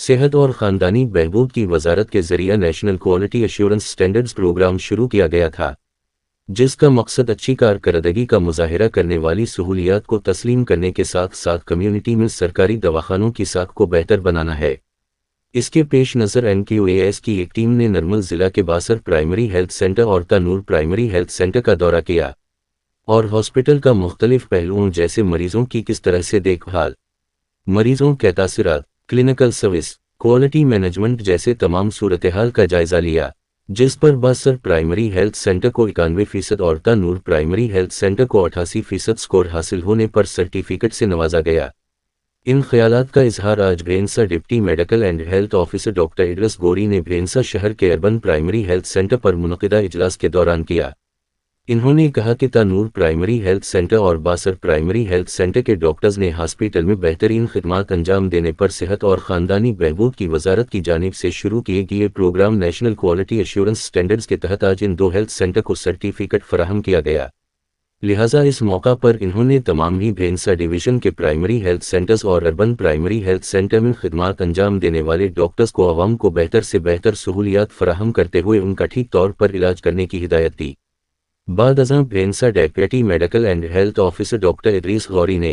सेहत और ख़ानदानी बहबूद की वजारत के ज़रिए national quality assurance standards programme शुरू किया गया था, जिसका मकसद अच्छी कारकर्दगी का मुजाहिरा करने वाली सहूलियात को तस्लीम करने के साथ साथ कम्युनिटी में सरकारी दवाखानों की साख को बेहतर बनाना है। इसके पेश नज़र NQAS की एक टीम ने नरमल ज़िला के बासर प्राइमरी हेल्थ सेंटर और तनूर प्राइमरी हेल्थ सेंटर का दौरा किया और हॉस्पिटल का मुख्तलिफ पहलुओं जैसे मरीजों की किस तरह से देखभाल, मरीजों के तासीरात, क्लिनिकल सर्विस, क्वालिटी मैनेजमेंट जैसे तमाम सूरत-ए-हाल का जायज़ा लिया, जिस पर बासर प्राइमरी हेल्थ सेंटर को 91% और तनूर प्राइमरी हेल्थ सेंटर को 88% स्कोर हासिल होने पर सर्टिफिकेट से नवाजा गया। इन ख्यालात का इजहार आज Bhainsa deputy medical and health officer doctor Idris Ghori ने भेंसा शहर के अर्बन प्राइमरी हेल्थ सेंटर पर मुनक़िदा इजलास के दौरान किया। इन्होंने कहा कि तनूर प्राइमरी हेल्थ सेंटर और बासर प्राइमरी हेल्थ सेंटर के डॉक्टर्स ने हॉस्पिटल में बेहतरीन खिदमात अंजाम देने पर सेहत और ख़ानदानी बहबूद की वजारत की जानिब से शुरू किए गए programme national quality assurance standards के तहत आज इन दो हेल्थ सेंटर को सर्टिफिकेट फराहम किया गया। लिहाजा इस मौका पर इन्होंने तमाम ही भेंसा डिवीज़न के प्राइमरी हेल्थ सेंटर्स और अर्बन प्राइमरी हेल्थ सेंटर में खिदमात अंजाम देने वाले डॉक्टर्स को अवाम को बेहतर से बेहतर सहूलियात फराहम करते हुए उनका ठीक तौर पर इलाज करने की हिदायत दी। बाद अज़ां Bhainsa deputy medical and health officer doctor Idris Ghori ने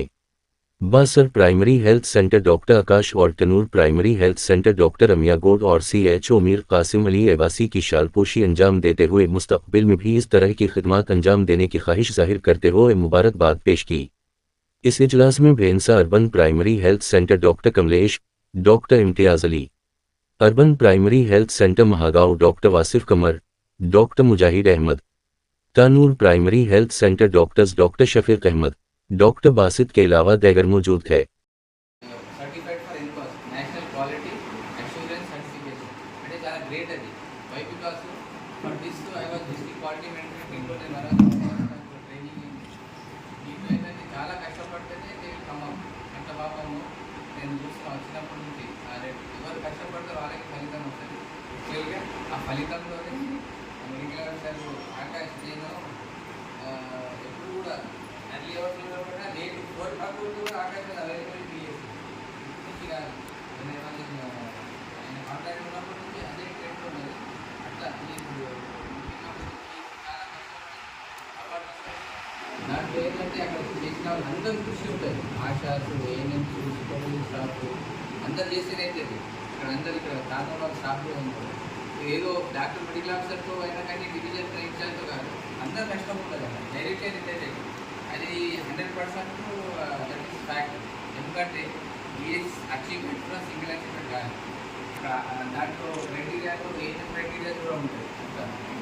Basar primary health centre doctor Akash और Tanur primary health centre doctor Amiya Goud और CHO मीर कासिम अली एबासी की शालपोशी अंजाम देते हुए मुस्तक़बिल में भी इस तरह की खिदमत अंजाम देने की ख्वाहिश जाहिर करते हुए मुबारकबाद पेश की। इस इजलास में Bhainsa urban primary health centre doctor Kamlesh, doctor Imtiaz Ali, urban primary health centre Mahagaon doctor Wasif Qamar, doctor Mujahid Ahmed, Tanur primary health centre doctors doctor Shafiq Ahmed, doctor Basit के अलावा दीगर मौजूद थे। Certified for NQAS national quality assurance certification అంటే చాలా గ్రేట్ అది. Why because for this I was district quality maintenance ఇంట్లో training దీంట్లో ఏంటంటే చాలా కష్టపడితేనే నేను ఖమ్మం అంత పాపము నేను చూస్తున్నాను వచ్చినప్పటి నుంచి ఎవరు కష్టపడితే వాళ్ళకి ఫలితం వస్తుంది. యాక్చువల్గా ఆ ఫలితంలోనే మెడికల్ సార్ ఆకాష్ నేను ఎప్పుడు కూడా అర్లీ అవర్స్లో కూడా లేట్ 4 o'clock కూడా ఆకాష్ అవైలబిలిటీ మంచిగా ఆయన కాంటాక్ట్ ఉన్నప్పటి నుంచి అదే ట్రెండ్ ఉన్నది. అట్లా దాంట్లో ఏంటంటే అక్కడ చేసిన వాళ్ళు అందరూ కృషి ఉంటుంది. ఆశాస్, ఏఎన్ఎంస్, సూపర్వైజర్ స్టాఫ్ అందరు చేసేదైతే ఇక్కడ అందరు ఇక్కడ తాతల స్టాఫ్ కూడా ఉంటారు. ఏదో డాక్టర్ మెడికల్ ఆఫీసర్తో అయినా కానీ డివిజన్ ఇన్ఛార్జ్తో కాదు, అందరు కష్టం ఉంటుంది అక్కడ డైరెక్ట్గా రిలేటెడ్. అది 100% దట్ ఈస్ ఫ్యాక్ట్. ఎందుకంటే ఈఎస్ అచీవ్మెంట్ కూడా సింగిల్ అచీవ్మెంట్ కాదు. దాంట్లో క్రైటీరియాలో ఏఎన్ఎం క్రైటీరియాస్ కూడా ఉంటాయి.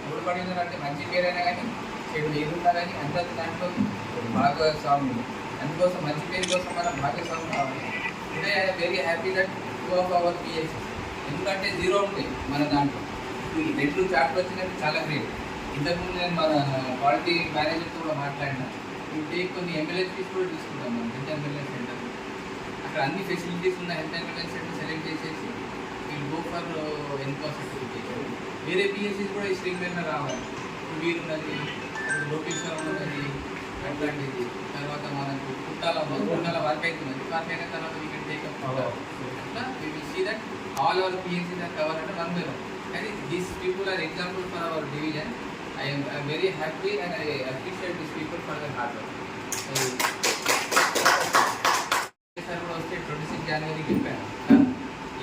ఎవరు పడినారంటే మంచి పేరు అయినా కానీ చెడు ఏదున్నా కానీ అందరూ దాంట్లో భాగస్వాములు. అందుకోసం మంచి పేరు కోసం మనం భాగస్వామి కావాలి. Today I am very happy that 2 of our PHs ఎందుకంటే 0 ఉంటాయి మన దాంట్లో. ఈ 2 చాప్టర్ వచ్చినట్టు చాలా గ్రేట్. ఇంతకుముందు నేను మన క్వాలిటీ మేనేజర్తో కూడా మాట్లాడినా కొన్ని MLHPs కూడా తీసుకుంటాం మనం హెల్త్ అండ్ వెల్నెస్ సెంటర్. అక్కడ అన్ని ఫెసిలిటీస్ ఉన్న health and wellness centre select చేసేసి వీళ్ళు గో ఫర్ ఎన్కాస్ సర్టిఫికేషన్. వేరే PHCs కూడా ఈ స్ట్రీమ్ మీద రావాలి. వీరు ఉన్నది, లోకేశ్వరం ఉన్నది, అట్లాంటిది. తర్వాత మనకు కుట్టాల వర్క్ అవుతున్నది. వర్క్ అయిన తర్వాత వీ కెన్ టేక్ అప్ అట్లా we will see that all our PHCs are cover అంటే 1 by 1. కానీ these people are example for our division. I am very happy and I appreciate these people for their hard work. Sir కూడా వస్తే 26 January చెప్పాను.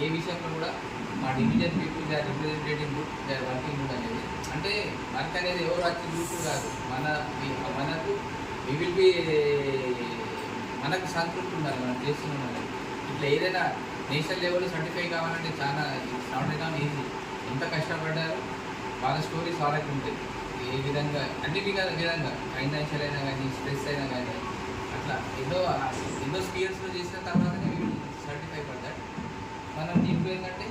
ఏ విషయంలో కూడా మా division people they are representing good, they are working good అనేది. అంటే work అనేది ఎవరు వచ్చి చూస్తూ కాదు, మనకు వి విల్ బి మనకు సంతృప్తి ఉండాలి మనం చేస్తున్నాం అనేది. ఇట్లా ఏదైనా నేషనల్ లెవెల్లో సర్టిఫై కావాలంటే చాలా నాట్ ఈజీ. ఎంత కష్టపడ్డారు వాళ్ళ స్టోరీస్ వాళ్ళకి ఉంటాయి. ఏ విధంగా అన్ని విధంగా ఫైనాన్షియల్ అయినా కానీ స్ట్రెస్ అయినా కానీ అట్లా ఎన్నో స్కిల్స్లో చేసిన తర్వాతనే సర్టిఫై పడ్డాడు. మనం దీంట్లో ఏంటంటే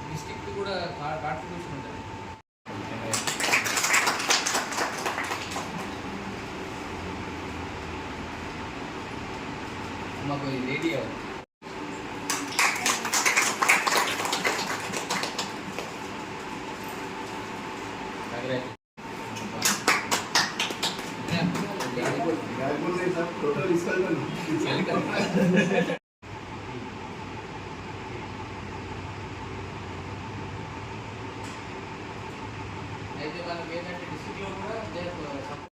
డిస్ట్రిక్ట్ కూడా కాంట్రిబ్యూషన్ ఉంటుంది. మాకు లేడీ ఎవరు వాళ్ళకి ఏంటంటే డిస్ట్రిక్ట్లో కూడా